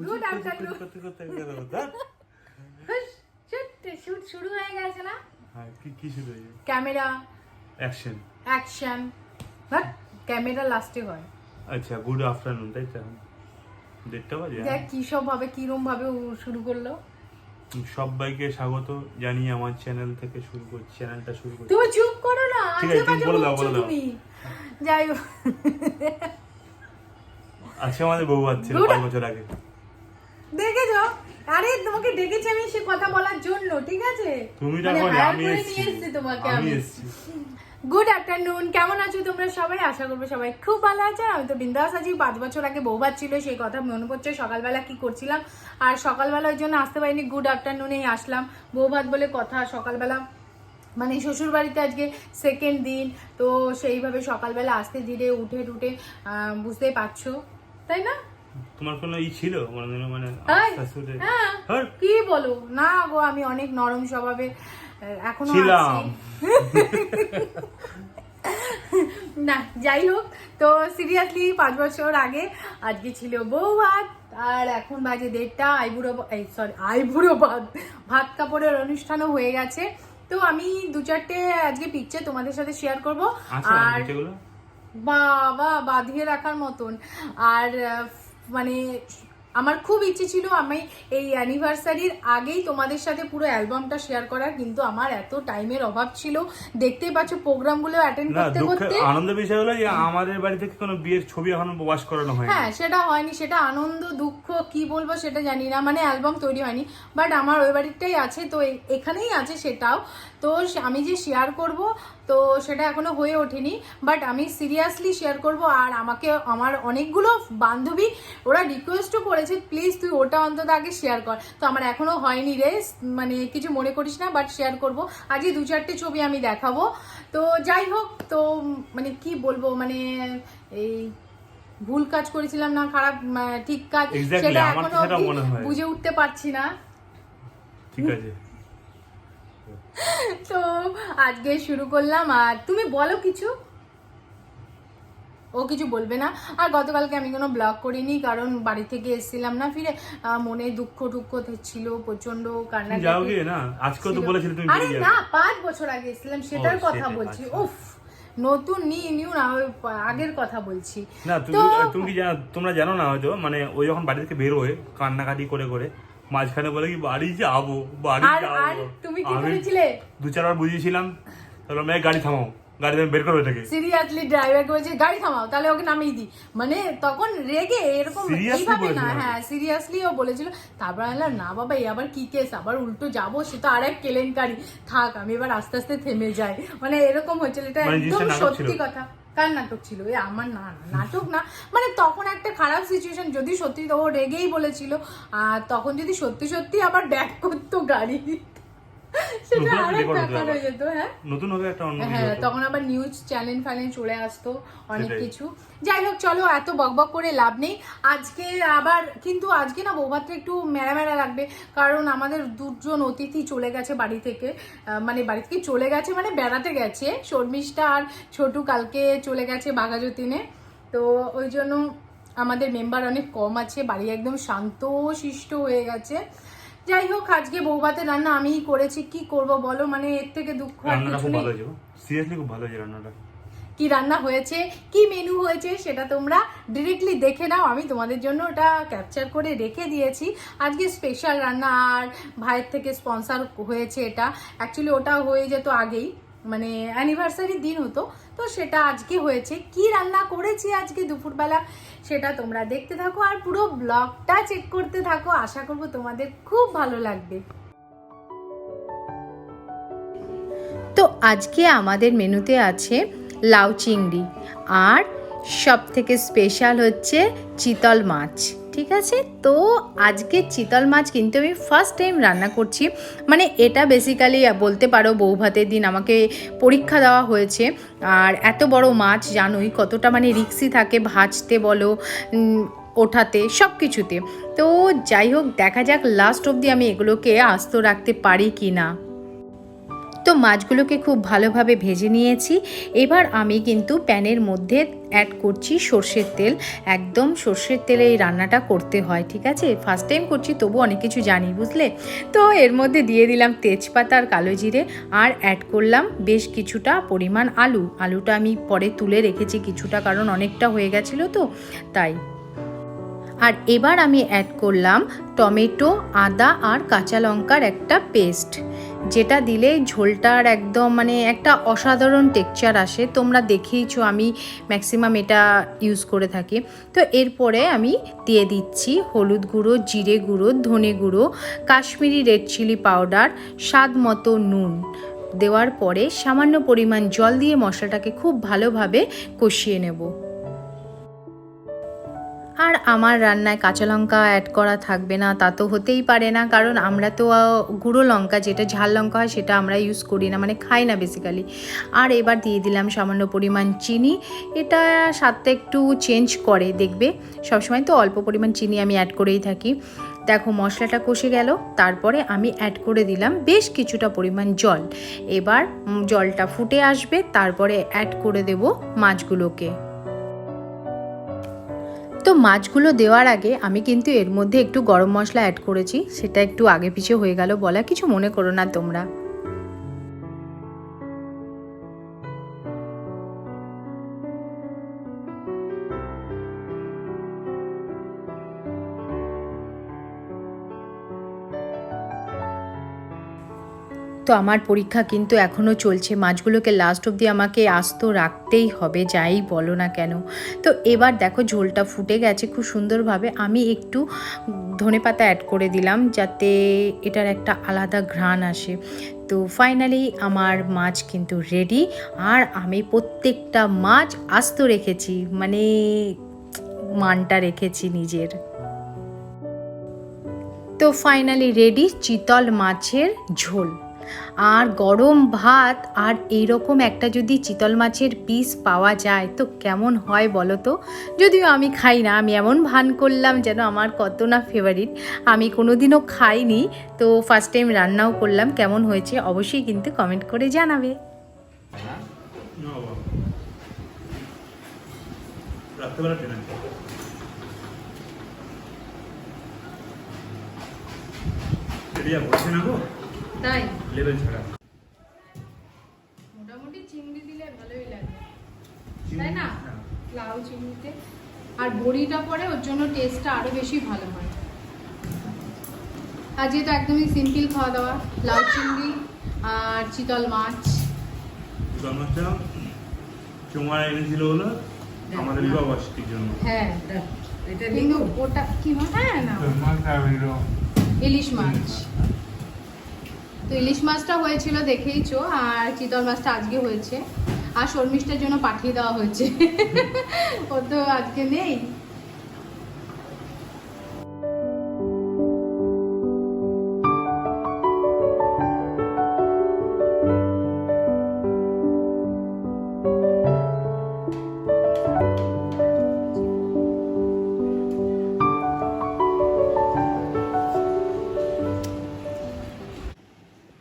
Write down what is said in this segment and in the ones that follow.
Good afternoon. Shoot শুরু হয়ে গেছে না? হ্যাঁ, কি শুরু হয়ে গেছে? Camera action. Action, but camera লাস্টে হয়। আচ্ছা, গুড আফটারনুন, তাই তো? 1:30 বাজে। দেখ কি সব ভাবে কিরম ভাবে ও শুরু করলো। সবাইকে স্বাগত জানিয়ে আমার চ্যানেল থেকে শুরু করছি, চ্যানেলটা শুরু করছি। তুমি চুপ করো না, ঠিক আছে, তুমি বলে দাও, বলে দাও। তুমি যাই হোক, আজকে আমাদের বউ ছিল 5 বছর আগে। দেখেছো? আরে তোমাকে ডেকেছি আমি সে কথা বলার জন্য, ঠিক আছে? তুমি দেখো, আমি এসেছি তোমাকে আমি আমি এসেছি। গুড আফটারনুন, কেমন আছো তোমরা সবাই? আশা করবো সবাই খুব ভালো আছে। আমি তো বিন্দাস আছি। 5 বছর আগে বৌভাত ছিল, সেই কথা মনে পড়ছে। সকালবেলা কি করছিলাম, আর সকালবেলা ওই জন্য আসতে পারিনি, গুড আফটারনুনেই আসলাম। বৌভাত বলে কথা, সকালবেলা মানে শ্বশুর বাড়িতে আজকে সেকেন্ড দিন, তো সেইভাবে সকালবেলা আসতে ধীরে উঠে টুটে বুঝতেই পারছো, তাই না? তোমার কোনো ছিল মানে হ্যাঁ, কি বলো না গো, আমি অনেক নরম স্বভাবে এখনো ছিলাম। আছি। না যাই হোক, তো সিরিয়াসলি 5 বছর আগে আজকে ছিল বৌভাত, আর এখন বাজে 1:30। আইবুড়ো ভাত কাপড়ের অনুষ্ঠানও হয়ে গেছে। তো আমি 2-4টে আজকে পিকচার তোমাদের সাথে শেয়ার করবো। আর বাবা বাঁধিয়ে রাখার মতন। আর মানে আমার খুব ইচ্ছে ছিল আমি এই অ্যানিভার্সারির আগেই তোমাদের সাথে পুরো অ্যালবামটা শেয়ার করার, কিন্তু আমার এত টাইমের অভাব ছিল, দেখতেই পাচ্ছ প্রোগ্রামগুলো অ্যাটেন্ড করতে করতে। আনন্দের বিষয় হলো যে আমাদের বাড়ি থেকে কোনো বিয়ের ছবি এখনো ওয়াশ করানো হয়নি। হ্যাঁ, সেটা হয়নি, সেটা আনন্দ দুঃখ কি বলবো সেটা জানি না, মানে অ্যালবাম তৈরি হয়নি। বাট আমার ওই বাড়িটাই আছে, তো এখানেই আছে সেটাও। তো আমি যে শেয়ার করব, তো সেটা এখনো হয়ে ওঠেনি, বাট আমি সিরিয়াসলি শেয়ার করব। আর আমাকে আমার অনেকগুলো বান্ধবী ওরা রিকোয়েস্টও করেছে, প্লিজ তুই ওটা অন্তত আগে শেয়ার কর। তো আমার এখনো হয়নি রে, মানে কিছু মনে করিস না, বাট শেয়ার করব। আজকে 2-4টে ছবি আমি দেখাবো। তো যাই হোক, তো মানে কি বলবো, মানে এই ভুল কাজ করেছিলাম না খারাপ ঠিক কাজ, সেটা এখনো বুঝে উঠতে পারছি না। ঠিক আছে, তো আজকে শুরু করলাম। আর তুমি বলো কিছু। ও কিছু বলবে না। আর গতকালকে আমি কোনো ব্লগ করিনি, কারণ বাড়ি থেকে এসেছিলাম না ফিরে, মনে দুঃখ ছিল প্রচন্ড, কান্নাকাটি। আরে না, 5 বছর আগে এসেছিলাম, সেটার কথা বলছি। উফ, নতুন নিউ না, আগের কথা বলছি। না তুমি কি তোমরা জানো না হয়তো, মানে ওই যখন বাড়ি থেকে বের হয়ে কান্নাকাটি করে করে মাঝখানে বলে কি বাড়ি যাবো। আর তুমি কি করেছিলে? 2-4 বার বুঝিয়েছিলাম, তাহলে আমি গাড়ি থামাও, গাড়ি বের করবে এটাকে। সিরিয়াসলি ড্রাইভার করেছে গাড়ি থামাও, তাহলে ওকে নামিয়ে দিই, মানে তখন রেগে এরকম এইভাবে না। হ্যাঁ, সিরিয়াসলি ও বলেছিল। তারপর বললাম না বাবা, এই আবার কি কেস, আবার উল্টো যাবো, সে তো আরেক কেলেঙ্কারি, থাক আমি এবার আস্তে আস্তে থেমে যাই, মানে এরকম হয়েছিল। এটা একদম সত্যি কথা। কার নাটক ছিল? এ আমার না, নাটক না, মানে তখন একটা খারাপ সিচুয়েশন, যদি সত্যি ও রেগেই বলেছিল, আর তখন যদি সত্যি সত্যি আবার ব্যাক করতো গাড়ি, সেটা আরেক ব্যাপার হয়ে যেত। হ্যাঁ, তখন আবার নিউজ চ্যানেল ফ্যানেল চলে আসতো, অনেক কিছু। যাই হোক, চলো এত বকবক করে লাভ নেই। আজকে আবার কিন্তু আজকে না বৌভাতটা একটু মেলা লাগবে, কারণ আমাদের 2জন অতিথি চলে গেছে বাড়ি থেকে, মানে বাড়ি থেকে চলে গেছে মানে বেড়াতে গেছে। শর্মিষ্ঠা আর ছোটু কালকে চলে গেছে বাঘাযতীনে, তো ওই জন্য আমাদের মেম্বার অনেক কম আছে, বাড়ি একদম শান্ত শিষ্ট হয়ে গেছে। যাই হোক, আজকে বৌভাতের রান্না আমিই করেছি, কি করব বলো, মানে এর থেকে দুঃখ আর কিছু নেই। সিরিয়াসলি খুব ভালো হয়েছে রান্নাটা। কি রান্না হয়েছে, কি মেনু হয়েছে, সেটা তোমরা ডিরেক্টলি দেখে নাও, আমি তোমাদের জন্য ওটা ক্যাপচার করে রেখে দিয়েছি। আজকে স্পেশাল রান্না, আর ভাইয়ের থেকে স্পন্সর হয়েছে এটা। অ্যাকচুয়ালি ওটা হয়ে যেত আগেই, মানে অ্যানিভার্সারির দিন হতো, তো সেটা আজকে হয়েছে। কি রান্না করেছি আজকে দুপুরবেলা, সেটা তোমরা দেখতে থাকো আর পুরো ব্লগটা চেক করতে থাকো। আশা করবো তোমাদের খুব ভালো লাগবে। তো আজকে আমাদের মেনুতে আছে লাউ চিংড়ি, আর সব থেকে স্পেশাল হচ্ছে চিতল মাছ, ঠিক আছে? তো আজকে চিতল মাছ কিন্তু আমি ফার্স্ট টাইম রান্না করছি, মানে এটা বেসিক্যালি বলতে পারো বৌভাতের দিন আমাকে পরীক্ষা দেওয়া হয়েছে। আর এত বড় মাছ জানোই কতটা মানে রিস্কি থাকে, ভাজতে বলো, ওঠাতে, সব কিছুতে। তো যাই হোক, দেখা যাক লাস্ট অবধি আমি এগুলোকে আস্ত রাখতে পারি কি না। তো মাছগুলোকে খুব ভালোভাবে ভেজে নিয়েছি। এবার আমি কিন্তু প্যানের মধ্যে অ্যাড করছি সর্ষের তেল। একদম সর্ষের তেলে এই রান্নাটা করতে হয়, ঠিক আছে? ফার্স্ট টাইম করছি, তবু অনেক কিছু জানি, বুঝলে? তো এর মধ্যে দিয়ে দিলাম তেজপাতা আর কালো জিরে, আর অ্যাড করলাম বেশ কিছুটা পরিমাণ আলুটা আমি পরে তুলে রেখেছি কিছুটা, কারণ অনেকটা হয়ে গেছিলো তো তাই। আর এবার আমি অ্যাড করলাম টমেটো, আদা আর কাঁচা লঙ্কার একটা পেস্ট, যেটা দিলে ঝোলটার একদম মানে একটা অসাধারণ টেক্সচার আসে। তোমরা দেখেইছো আমি ম্যাক্সিমাম এটা ইউজ করে থাকি। তো এরপরে আমি দিয়ে দিচ্ছি হলুদ গুঁড়ো, জিরে গুঁড়ো, ধনে গুঁড়ো, কাশ্মীরি রেড চিলি পাউডার, স্বাদ মতো নুন। দেওয়ার পরে সামান্য পরিমাণ জল দিয়ে মশলাটাকে খুব ভালোভাবে কষিয়ে নেব। আর আমার রান্নায় কাঁচা লঙ্কা অ্যাড করা থাকবে না তা তো হতেই পারে না, কারণ আমরা তো গুঁড়ো লঙ্কা, যেটা ঝাল লঙ্কা হয়, সেটা আমরা ইউজ করি না, মানে খাই না বেসিক্যালি। আর এবার দিয়ে দিলাম সামান্য পরিমাণ চিনি। এটা স্বাদটা একটু চেঞ্জ করে, দেখবে সবসময় তো অল্প পরিমাণ চিনি আমি অ্যাড করেই থাকি। দেখো মশলাটা কষে গেল, তারপরে আমি অ্যাড করে দিলাম বেশ কিছুটা পরিমাণ জল। এবার জলটা ফুটে আসবে, তারপরে অ্যাড করে দেব মাছগুলোকে। তো মাছগুলো দেওয়ার আগে আমি কিন্তু এর মধ্যে একটু গরম মশলা অ্যাড করেছি, সেটা একটু আগে পিছে হয়ে গেল বলা, কিছু মনে করো না তোমরা। তো আমার পরীক্ষা কিন্তু এখনও চলছে, মাছগুলোকে লাস্ট অবধি আমাকে আস্ত রাখতেই হবে, যাই বলো না কেন। তো এবার দেখো ঝোলটা ফুটে গেছে খুব সুন্দরভাবে। আমি একটু ধনেপাতা অ্যাড করে দিলাম, যাতে এটার একটা আলাদা ঘ্রাণ আসে। তো ফাইনালি আমার মাছ কিন্তু রেডি। আর আমি প্রত্যেকটা মাছ আস্ত রেখেছি, মানে মানটা রেখেছি নিজের। তো ফাইনালি রেডি চিতল মাছের ঝোল আর গরম ভাত। আর এইরকম একটা যদি চিতল মাছের পিস পাওয়া যায় তো কেমন হয় বলো তো? যদিও আমি খাই না, আমি এমন ভান করলাম যেন আমার কত না ফেভারিট। আমি কোনোদিনও খাইনি, তো ফার্স্ট টাইম রান্নাও করলাম। কেমন হয়েছে অবশ্যই কিন্তু কমেন্ট করে জানাবে। তাই লেভেল ছাড়া মোটামুটি চিংড়ি দিলে ভালোই লাগে, তাই না? লাউ চিংড়িতে আর বড়িটা পরে ওর জন্য টেস্টটা আরো বেশি ভালো হয়। আর যেহেতু একদমই সিম্পল খাওয়া দাওয়া, লাউ চিংড়ি আর চিতল মাছ। চিতল মাছটা চুমা এনেছিল হলো আমাদের বিবাহবার্ষিকীর জন্য। হ্যাঁ কিন্তু ওটা কি মাছ? হ্যাঁ না, ইলিশ মাছ। তো ইলিশ মাছটা হয়েছিল দেখেইছো, আর চিতল মাছটা আজকে হয়েছে। আর শর্মিষ্ঠার জন্য পাঠিয়ে দেওয়া হয়েছে, ও তো আজকে নেই।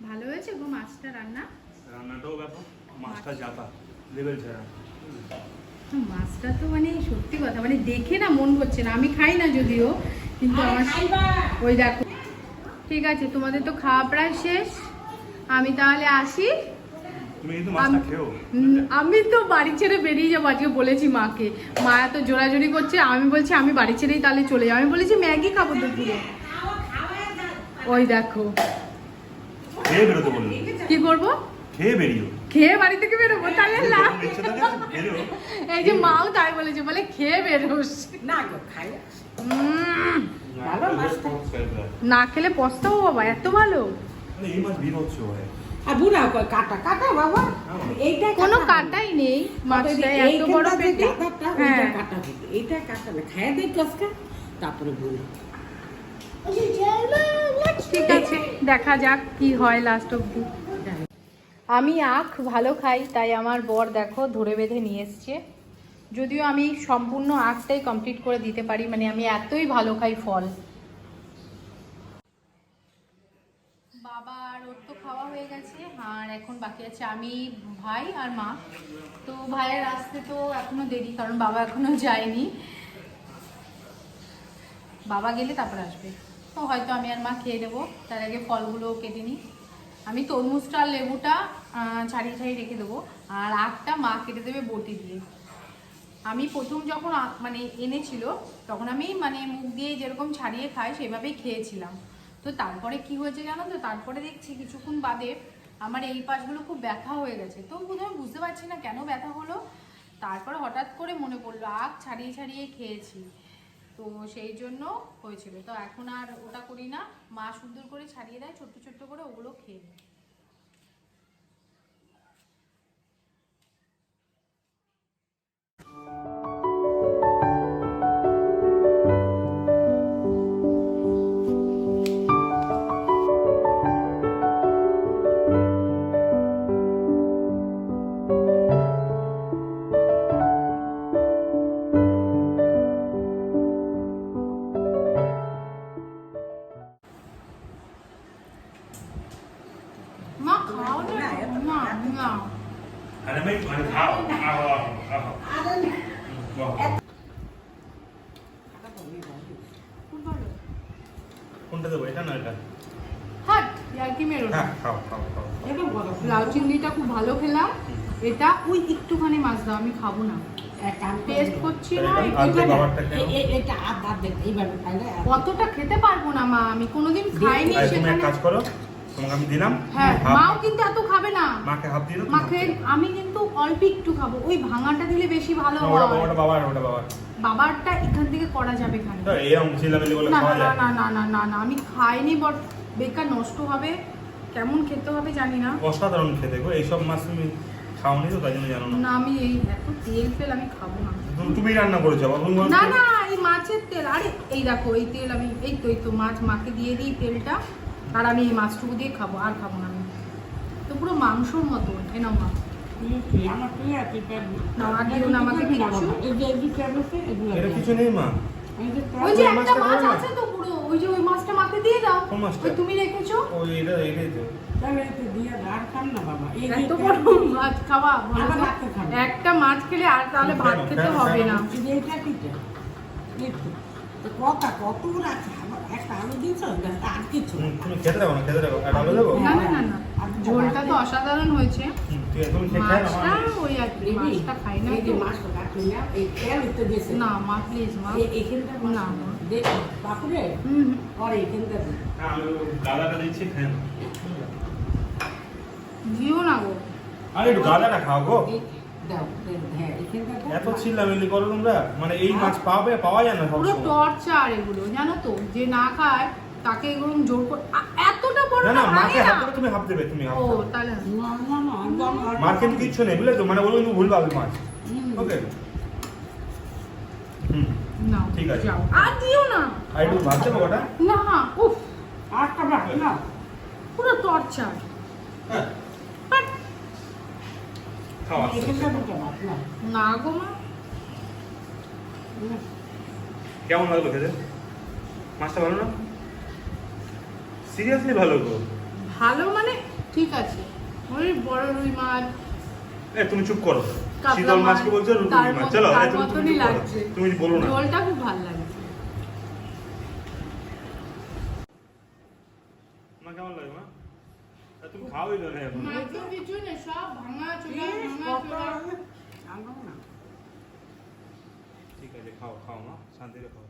ভালো হয়েছে গো মাছটা রান্না। রান্নাটাও ব্যাপক, মাছটা জাতা লেভেল ছাড়া। মাছটা তো মানে সত্যি কথা, মানে দেখে না মন করছে না। আমি খাই না যদিও, কিন্তু আমার ওই দেখো। ঠিক আছে, তোমাদের তো খাওয়া প্রায় শেষ, আমি তাহলে আসি। তুমি কিন্তু মাছটা খেও। আমি তো বাড়ি ছেড়ে বেরিয়ে যাবো আজকে, বলেছি মাকে। মা তো জোরাজোরি করছে, আমি বলছি আমি বাড়ি ছেড়েই তাহলে চলে যাবো। আমি বলেছি ম্যাগি খাবো দুপুরে। ওই দেখো খেয়ে বেরোতে বললো। কি করবো? খেয়ে বেরিও। খেয়ে বাড়ি থেকে বেরোবো তাহলে না? এই যে মাও তাই বলেছে, বলে খেয়ে বেরোস না গো, খাই না খেলে পস্তাবো বাবা, এত ভালো। এই মাছ বিভৎস হয়। আর বুড়া কয় কাটা কাটা বাবা, এইটা কোনো কাটাই নেই মাছটাই, এত বড় পেটি। হ্যাঁ কাটা হবে, এইটা কাটা না, খায় দেখ আজকে, তারপরে বুড়া। ঠিক আছে, দেখা যাক কি হয় লাস্ট অবধি। আমি আখ ভালো খাই, তাই আমার বর দেখো ধরে বেঁধে নিয়ে এসছে। যদিও আমি সম্পূর্ণ আখটাই কমপ্লিট করে দিতে পারি, মানে আমি এতই ভালো খাই ফল। বাবা আর ওর তো খাওয়া হয়ে হয়ে গেছে, আর এখন বাকি আছে আমি, ভাই আর মা। তো ভাইয়ের আসতে তো এখনো দেরি, কারণ বাবা এখনো যায়নি। বাবা গেলে তারপর আসবে। তো হয়তো আমি আর মা খেয়ে নেবো, তার আগে ফলগুলো কেটে নিই। আমি তরমুজটা আর লেবুটা ছাড়িয়ে ছাড়িয়ে রেখে দেবো, আর আখটা মা কেটে দেবে বটি দিয়ে। আমি প্রথম যখন মানে এনেছিল তখন আমি মানে মুখ দিয়ে যেরকম ছাড়িয়ে খাই সেভাবেই খেয়েছিলাম। তো তারপরে কি হয়েছে জানো তো, তারপরে দেখছি কিছুক্ষণ বাদে আমার এই পাশগুলো খুব ব্যথা হয়ে গেছে। তো প্রথমে বুঝতে পারছি না কেন ব্যথা হলো, তারপরে হঠাৎ করে মনে পড়লো আখ ছাড়িয়ে ছাড়িয়ে খেয়েছি, তো সেই জন্য হয়েছিল। তো এখন আর ওটা করি না, মা সুন্দর করে ছাড়িয়ে দেয় ছোট্ট ছোট্ট করে, ওগুলো খেয়ে নেয়। মা খাও না, না না আরে ভাই মানে খাও আহো আহো কোনটা দেবো, এটা না এটা? হাট ইয়ার্কি মেরো না। হ্যাঁ খাও খাও খাও। এটা বড় লাউ চিংড়িটা খুব ভালো খেলাম, এটা ওই একটুখানি মাছ দাও, আমি খাবো না, টেস্ট করছি না। এটা আধা দেখ এইভাবে খাইলে কতটা খেতে পারবো না মা, আমি কোনোদিন খাইনি তুমি এক সেখানে। কাজ করো, তোমাকে আমি দিলাম, হ্যাঁ হাফ- মাও কিন্তু এত খাবে না, মাকে হাফ দিয়ে দাও। মাকে আমি কিন্তু অল্প একটু খাবো, ওই ভাঙাটা দিলে বেশি ভালো না, হয়। ওটা বাবার, ওটা বাবার। বাবারটা এখান থেকে করা যাবে এখানে। তো এরকম ছিলামিলি বলে না খাওয়া না যায়? না না না না না আমি খাইনি, বট বেকার নষ্ট হবে, কেমন খেতে হবে জানি না। অসাধারণ খেতে গো, এইসব মাছ তুমি খাওনি তো তাই জন্য জানো না। না আমি এই এত তেল ফেল আমি খাবো না। তুমি রান্না করেছো আবার তুমি বলছো? না না এই মাছের তেল, আরে এই দেখো এই তেল আমি এই তো মাছ মাকে দিয়ে দিই তেলটা, আর আমি এই মাছটুকু দিয়ে খাবো, আর খাবো না আমি। তো পুরো মাংসর মতো, এ নাও মা। আমার প্রিয় পিপার না, আর দিও না আমাকে কিচ্ছু। এই যে এই ফেমাসে এগুলো এটা কিছু নেই মা। ওই যে ওই একটা মাছটা মাছ খাবো না। আছে তো পুরো, ওই যে ওই মাছটা মাকে দিয়ে দাও। কোন মাছটা? ওই তুমি রেখেছো ওই এটা এটাই তো। তাহলে একটু দিয়ে আর খাম না বাবা এই যে এত বড় মাছ খাওয়া বলো আবার তো? রাখতে খাবো। একটা মাছ খেলে আর তাহলে ভাত কেন, খেতে কেন, হবে কেন? না। এই যে এটা কিটা একটু তো কত রাখছে আবার একটা আলু দিয়েছো আর কিছু তুমি খেতে দেবো না, খেতে দেবো, আর আলু দেবো? না না না না, ঝোলটা তো অসাধারণ হয়েছে। ঠিক আছে, তুমি খেয়ে খাও না, মাছটা আমার- ওই আর কি, মাছটা খাই না এই যে তো। মাছটা কাটলি না এই তেল একটু দিয়েছে না মা প্লিজ মা। এইখানটা না, না না। দেখ বাপুরে হুম, পরে এইখানটা দে হ্যাঁ, আমি গাদাটা দিচ্ছি, খেয়ে নাও। দিও না গো। আরে একটু গাদাটা খাও গো। দাও হ্যাঁ এইখানটা এত চিল্লামিল্লি করো তোমরা, মানে এই মাছ পাওয়া যায় না পুরো সবসময়। টর্চার এগুলো জানো তো, যে না খায় তাকে এগুলো জোর করে এতটা বড় না না, না মাকে ভাঙে হাত না। করে তুমি হাত দেবে, তুমি হাত ও দেবে। তাহলে না। না মার কিন্তু কিচ্ছু নেই বুঝলে তো, মানে ওগুলো কিন্তু ভুল ভাবে মাছ। ওকে হুম, না ঠিক আছে। যাও, আর দিও না। আর একটু ভাত দেবো ওটা? না উফ, আটটা বাকি না পুরো টর্চার। হ্যাঁ, খাও আস্তে আস্তে এইখানটা খাও। দুটো ভাত না না গো মা, কেমন লাগলো খেতে? মাছটা ভালো না? সিরিয়াসলি ভালো গো। ভালো মানে ঠিক আছে, ওই বড় রুই মাছ তুমি চুপ করো। কাতলা শীতল মাছ, মাছকে বলছো রুই তার মাছ। মতো- চলো তার তুমি মতনই চুপ করো। লাগছে। তুমি বলো না। ঝোলটা খুব ভালো লাগছে। মা কেমন লাগে মা? তুমি খাওয়াই তো না এখন। মাছের কিছু নেই, সব ভাঙা চোখা ভাঙা চোখা। ঠিক আছে, খাও খাও মা, শান্তিতে খাও।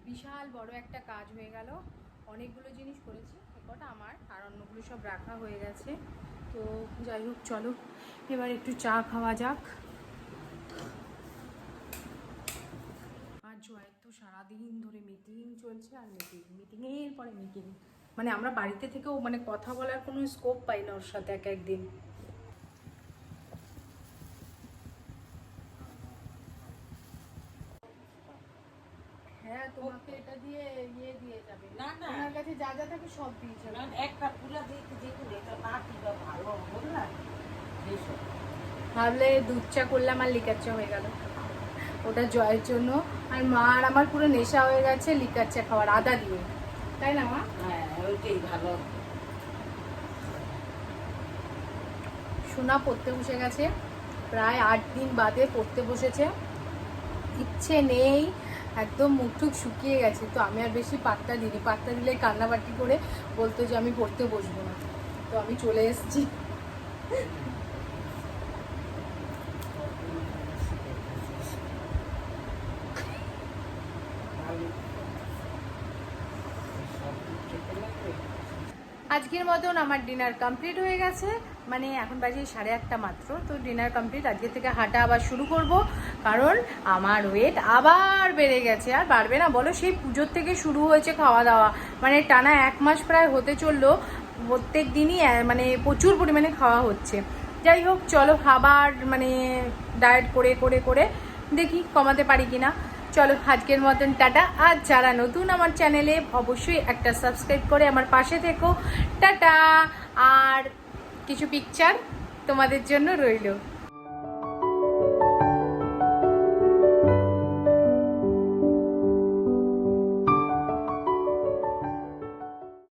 বিশাল বড় একটা কাজ হয়ে গেল, অনেকগুলো জিনিস করেছি, কটা আমার আর অন্যগুলো সব রাখা হয়ে গেছে। তো যাই হোক চলো এবার একটু চা খাওয়া যাক। আর জয়ের তো সারাদিন ধরে মিটিং চলছে আর মিটিংয়ের পরে মিটিং, মানে আমরা বাড়িতে থেকেও মানে কথা বলার কোনো স্কোপ পাই না ওর সাথে এক একদিন। হ্যাঁ তোমাকে এটা দিয়ে দিয়ে যাবে, না, না। তোমার কাছে যা যা থাকে সব দিয়ে যাবে। কারণ একটা পুরা দেখতে দেখুন এটা না কিবা ভালো বললাম এইসব। ভাবলে দুধ চা করলাম আর লিকার চা হয়ে গেল, ওটা জয়ের জন্য। আর মা আর আমার পুরো নেশা হয়ে গেছে লিকার চা খাওয়ার, আদা দিয়ে, তাই না মা? হ্যাঁ ওইটাই ভালো। সোনা পড়তে বসে গেছে, প্রায় 8 দিন বাদে পড়তে বসেছে, ইচ্ছে নেই, একদম মুখটুক শুকিয়ে গেছে। তো আমি আর বেশি পাত্তা দিইনি, পাত্তা দিলে কান্নাবাটি করে বলতো যে আমি পড়তে বসবো না। তো আমি চলে এসেছি। আজকের মতন আমার ডিনার কমপ্লিট হয়ে গেছে, মানে এখন বাজে 8:30 মাত্র। তো ডিনার কমপ্লিট, আজকে থেকে হাঁটা আবার শুরু করব, কারণ আমার ওয়েট আবার বেড়ে গেছে। আর বাড়বে না বলো, সেই পুজোর থেকে শুরু হয়েছে খাওয়া দাওয়া, মানে টানা 1 মাস প্রায় হতে চললো, প্রত্যেক দিনই মানে প্রচুর পরিমাণে খাওয়া হচ্ছে। যাই হোক চলো আবার মানে ডায়েট করে করে করে দেখি কমাতে পারি কিনা। চলো আজকের মতন টাটা। আর যারা নতুন আমার চ্যানেলে অবশ্যই একটা সাবস্ক্রাইব করে আমার পাশে থেকো। টাটা। আর কিছু পিকচার তোমাদের জন্য রইলো।